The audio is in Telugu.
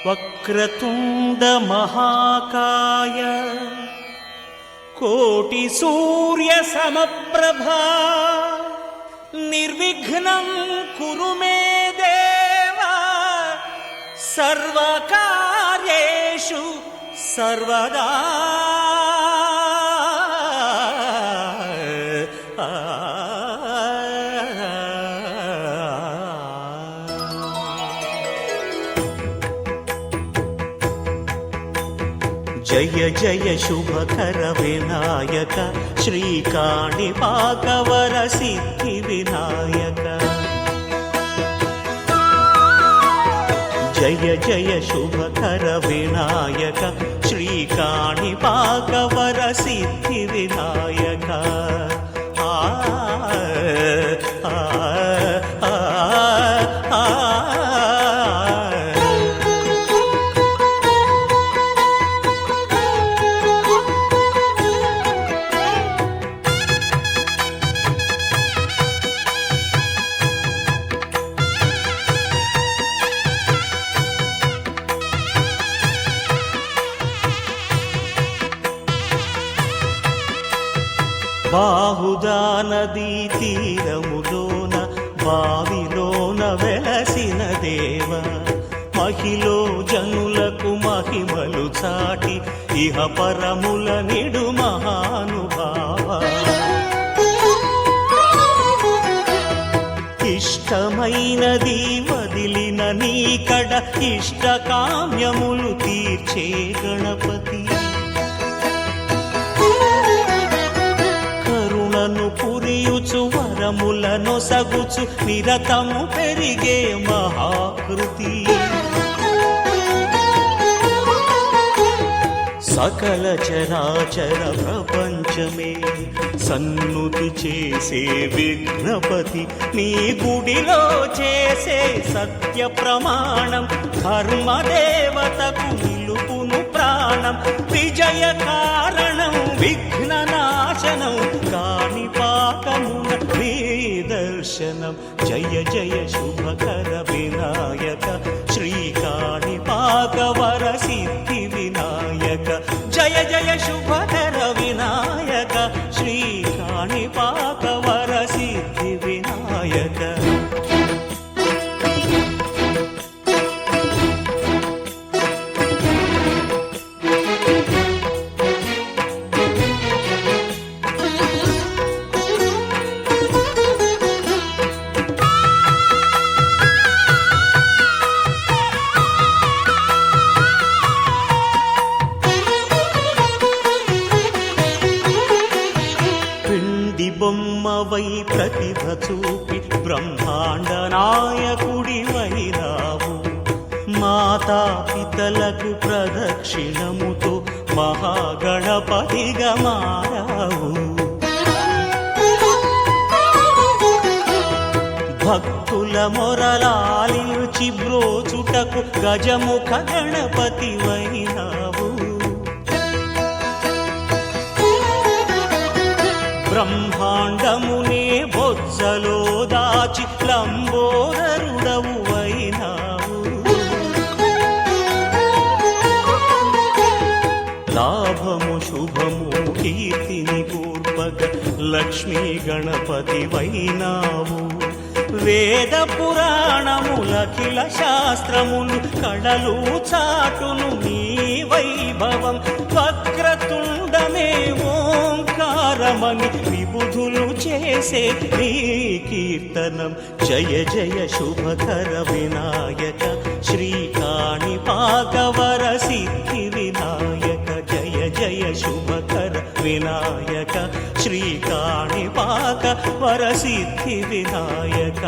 వక్రతుండ మహాకాయ కోటి సూర్య సమప్రభా నిర్విఘ్నం కురు మే దేవ సర్వకార్యేషు సర్వదా. జయ జయ శుభకర వినాయక శ్రీకాణిపాకవర సిద్ధి వినాయక. జయ జయ శుభకర వినాయక శ్రీకాణిపాకవర సిద్ధి వినాయక. బాహుదా నదీ తీరములోన బావిలోన వెలసిన దేవ మహిలో జనులకు మహిమలు చాటి ఇహ పరముల నిడు మహానుభావ. ఇష్టమైనది వదిలిన నీకడ ఇష్ట కామ్యములు తీర్చే గణపతి. పురియుచు వరములను సగుచు నిరతము పెరిగే మహాకృతి. సకల చరాచర ప్రపంచమే సన్నుతి చేసే విఘ్నపతి నీ గుడిలో చేసే సత్య ప్రమాణం ధర్మదేవతకు నిలుపును ప్రాణం. విజయ కారణం విఘ్న నాశనం కాణిపాకమున నీ దర్శనం. జయ జయ శుభకర వినాయక శ్రీకాణిపాకవర సిద్ధి వినాయక. జయ జయ శుభకర వినాయక శ్రీకాణిపాకవర సిద్ధి వినాయక. బొమ్మవై ప్రతిభ చూపి బ్రహ్మాండ నాయకుడివైనావు. మాతా పితలకు ప్రదక్షిణముతో మహాగణపతిగా మారావు. భక్తుల మొరలాలిచి బ్రోచుటకు గజముఖ గణపతివైనావు. బ్రహ్మాండమునే బొజ్జలో దాచి లంబోదరుడవు అయినావు. లాభము శుభము కీర్తిని పూర్వక లక్ష్మీ గణపతి వైనావు. వేద పురాణములఖిల శాస్త్రములు కళలు చాటును నీ వైభవం. వక్రతుండమే ఓంకారమని విబుధులు చేసే నీ కీర్తనం. జయ జయ శుభకర వినాయక శ్రీకాణిపాకవర సిద్ధి వినాయక. జయ జయ శుభకర వినాయక శ్రీకాణిపాకవర సిద్ధి వినాయక.